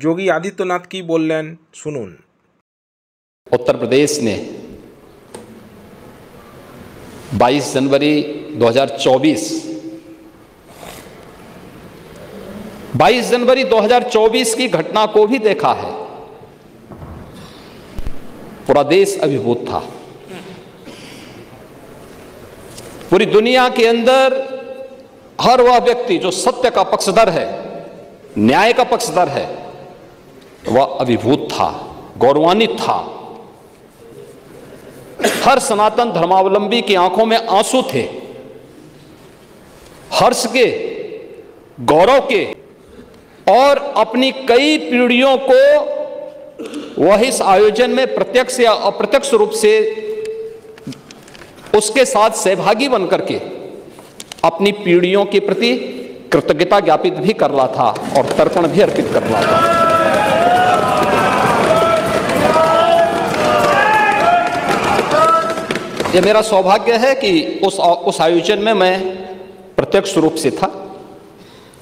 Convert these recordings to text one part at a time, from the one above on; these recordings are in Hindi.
যোগী আদিত্যনাথ কি বললেন শুনুন। उत्तर प्रदेश ने 22 जनवरी 2024 की घटना को भी देखा है। पूरा देश अभिभूत था। पूरी दुनिया के अंदर हर वह व्यक्ति जो सत्य का पक्षधर है, न्याय का पक्षधर है, वह अभिभूत था, गौरवान्वित था। हर सनातन धर्मावलंबी की आंखों में आंसू थे, हर्ष के, गौरव के, और अपनी कई पीढ़ियों को वह इस आयोजन में प्रत्यक्ष या अप्रत्यक्ष रूप से उसके साथ सहभागी बनकर के अपनी पीढ़ियों के प्रति कृतज्ञता ज्ञापित भी कर रहा था और तर्पण भी अर्पित कर रहा था। यह मेरा सौभाग्य है कि उस आयोजन में मैं प्रत्यक्ष रूप से था।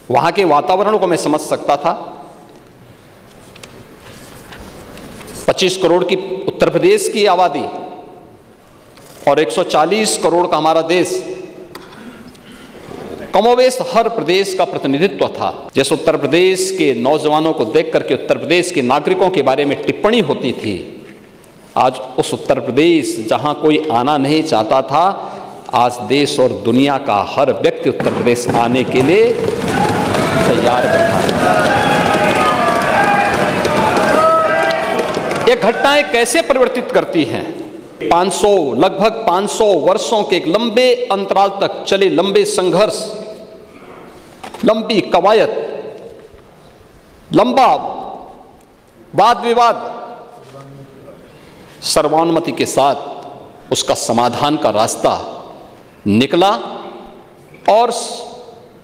वहां के वातावरण को मैं समझ सकता था। 25 करोड़ की उत्तर प्रदेश की आबादी और 140 करोड़ का हमारा देश, कमोवेश हर प्रदेश का प्रतिनिधित्व था। जैसे उत्तर प्रदेश के नौजवानों को देख करके उत्तर प्रदेश के नागरिकों के बारे में टिप्पणी होती थी, आज उस उत्तर प्रदेश जहां कोई आना नहीं चाहता था, आज देश और दुनिया का हर व्यक्ति उत्तर प्रदेश आने के लिए तैयार बैठा। ये घटनाएं कैसे परिवर्तित करती हैं? 500 लगभग 500 वर्षों के एक लंबे अंतराल तक चले लंबे संघर्ष, लंबी कवायद, लंबा वाद विवाद, सर्वानुमति के साथ उसका समाधान का रास्ता निकला और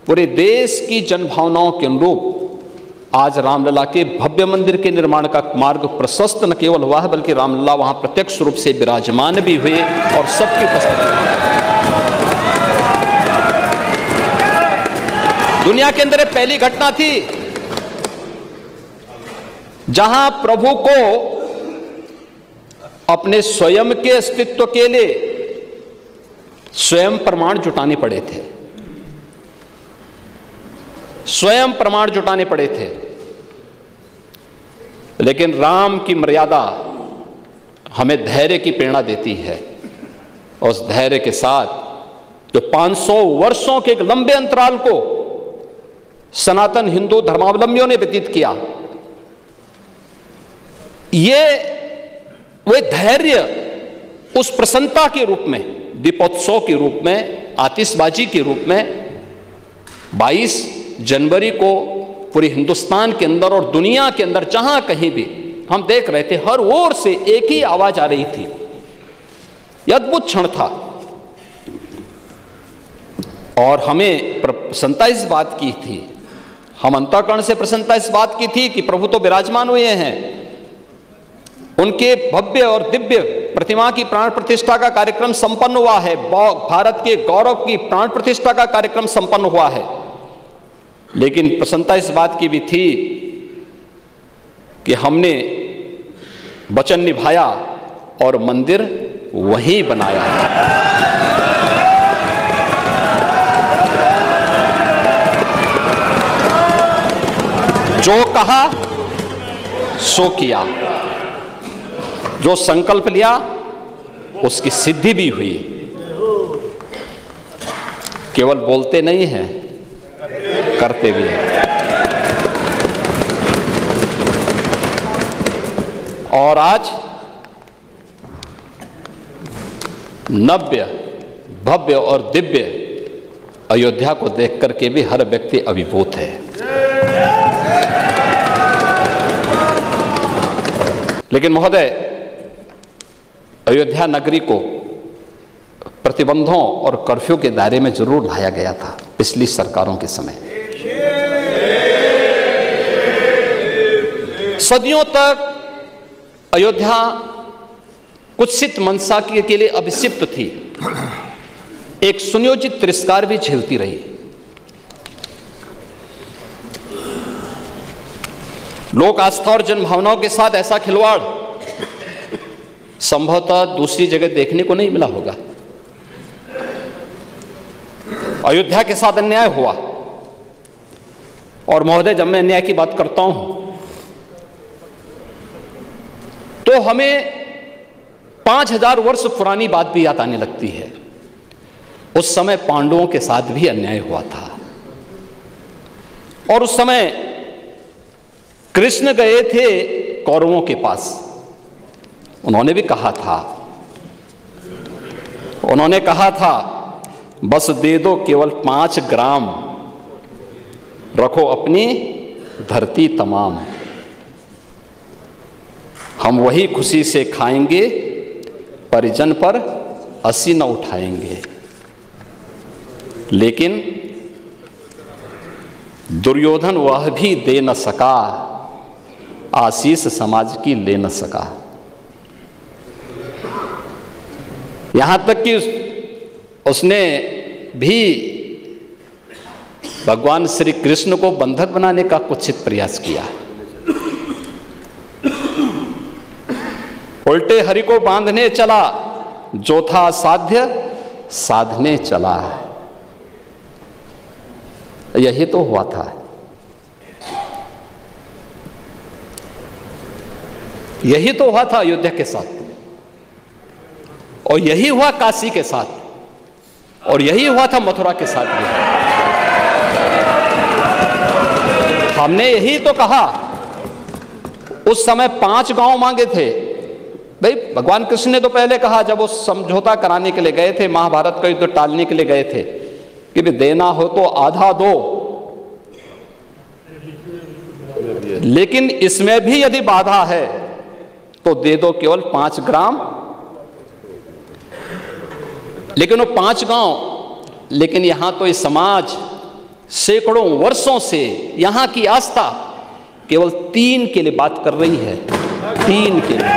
पूरे देश की जनभावनाओं के अनुरूप आज रामलला के भव्य मंदिर के निर्माण का मार्ग प्रशस्त न केवल हुआ है, बल्कि रामलला वहां प्रत्यक्ष रूप से विराजमान भी हुए और सबकी उपस्थिति। दुनिया के अंदर पहली घटना थी जहां प्रभु को अपने स्वयं के अस्तित्व के लिए स्वयं प्रमाण जुटाने पड़े थे, स्वयं प्रमाण जुटाने पड़े थे। लेकिन राम की मर्यादा हमें धैर्य की प्रेरणा देती है। उस धैर्य के साथ जो 500 वर्षों के एक लंबे अंतराल को सनातन हिंदू धर्मावलंबियों ने व्यतीत किया, ये वे धैर्य उस प्रसन्नता के रूप में, दीपोत्सव के रूप में, आतिशबाजी के रूप में 22 जनवरी को पूरे हिंदुस्तान के अंदर और दुनिया के अंदर जहां कहीं भी हम देख रहे थे, हर ओर से एक ही आवाज आ रही थी। यह अद्भुत क्षण था और हमें प्रसन्नता इस बात की थी, हम अंतःकरण से प्रसन्नता इस बात की थी कि प्रभु तो विराजमान हुए हैं। उनके भव्य और दिव्य प्रतिमा की प्राण प्रतिष्ठा का कार्यक्रम संपन्न हुआ है, भारत के गौरव की प्राण प्रतिष्ठा का कार्यक्रम संपन्न हुआ है। लेकिन प्रसन्नता इस बात की भी थी कि हमने वचन निभाया और मंदिर वहीं बनाया। जो कहा सो किया, जो संकल्प लिया उसकी सिद्धि भी हुई। केवल बोलते नहीं हैं, करते भी हैं। और आज नव्य, भव्य और दिव्य अयोध्या को देख करके भी हर व्यक्ति अभिभूत है। लेकिन महोदय, अयोध्या नगरी को प्रतिबंधों और कर्फ्यू के दायरे में जरूर लाया गया था पिछली सरकारों के समय। सदियों तक अयोध्या कुत्सित मनसा के लिए अभिषिक्त थी, एक सुनियोजित तिरस्कार भी झेलती रही। लोक आस्था और जनभावनाओं के साथ ऐसा खिलवाड़ संभवतः दूसरी जगह देखने को नहीं मिला होगा। अयोध्या के साथ अन्याय हुआ, और महोदय जब मैं अन्याय की बात करता हूं तो हमें 5000 वर्ष पुरानी बात भी याद आने लगती है। उस समय पांडवों के साथ भी अन्याय हुआ था, और उस समय कृष्ण गए थे कौरवों के पास। उन्होंने भी कहा था बस दे दो केवल 5 ग्राम, रखो अपनी धरती तमाम, हम वही खुशी से खाएंगे, परिजन पर हंसी न उठाएंगे। लेकिन दुर्योधन वह भी दे न सका, आशीष समाज की ले न सका। यहां तक कि उसने भी भगवान श्री कृष्ण को बंधक बनाने का कुत्सित प्रयास किया। उल्टे हरि को बांधने चला, जो था साध्य साधने चला। यही तो हुआ था। यही तो हुआ था अयोध्या के साथ, और यही हुआ काशी के साथ, और यही हुआ था मथुरा के साथ भी। हमने यही तो कहा, उस समय 5 गांव मांगे थे। भाई भगवान कृष्ण ने तो पहले कहा, जब वो समझौता कराने के लिए गए थे, महाभारत का युद्ध टालने के लिए गए थे, कि भी देना हो तो आधा दो, लेकिन इसमें भी यदि बाधा है तो दे दो केवल 5 ग्राम। लेकिन वो 5 गांव, लेकिन यहां तो इस समाज सैकड़ों वर्षों से यहां की आस्था केवल 3 के लिए बात कर रही है। 3 के लिए।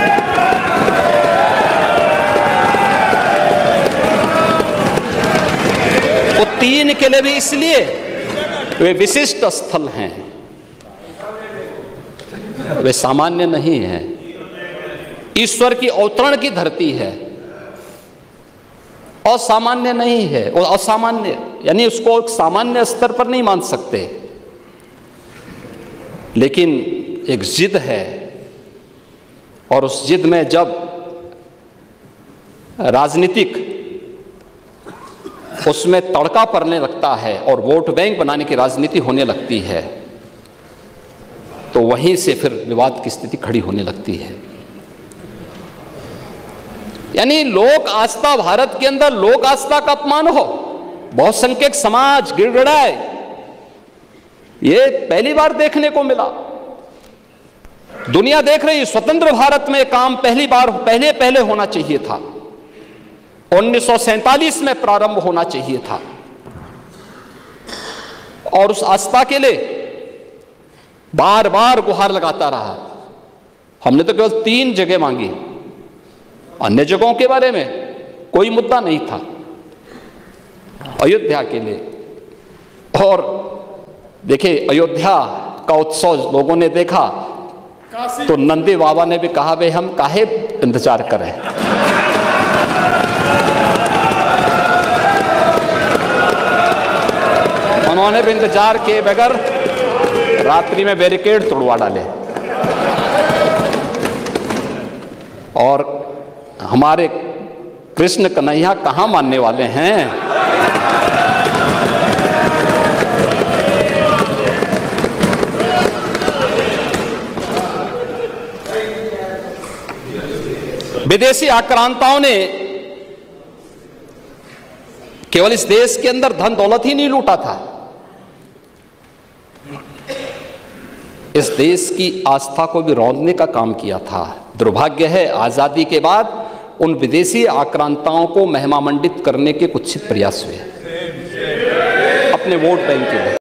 वो 3 के लिए भी इसलिए वे विशिष्ट स्थल हैं, वे सामान्य नहीं हैं। ईश्वर की अवतरण की धरती है, असामान्य नहीं है। और असामान्य यानी उसको सामान्य स्तर पर नहीं मान सकते, लेकिन एक जिद है, और उस जिद में जब राजनीतिक उसमें तड़का पड़ने लगता है और वोट बैंक बनाने की राजनीति होने लगती है, तो वहीं से फिर विवाद की स्थिति खड़ी होने लगती है। यानी लोक आस्था, भारत के अंदर लोक आस्था का अपमान हो, बहुसंख्यक समाज गिड़गिड़ाए, ये पहली बार देखने को मिला। दुनिया देख रही, स्वतंत्र भारत में काम पहले होना चाहिए था। 1947 में प्रारंभ होना चाहिए था, और उस आस्था के लिए बार बार गुहार लगाता रहा। हमने तो केवल 3 जगह मांगी, अन्य जगहों के बारे में कोई मुद्दा नहीं था। अयोध्या के लिए, और देखिए अयोध्या का उत्सव लोगों ने देखा तो नंदी बाबा ने भी कहा, भाई हम काहे इंतजार करें। उन्होंने भी इंतजार किए बगैर रात्रि में बैरिकेड तोड़वा डाले, और हमारे कृष्ण कन्हैया कहां मानने वाले हैं। विदेशी आक्रांताओं ने केवल इस देश के अंदर धन दौलत ही नहीं लूटा था, इस देश की आस्था को भी रौंदने का काम किया था। दुर्भाग्य है, आजादी के बाद उन विदेशी आक्रांताओं को महिमामंडित करने के कुत्सित प्रयास हुए अपने वोट बैंक के लिए।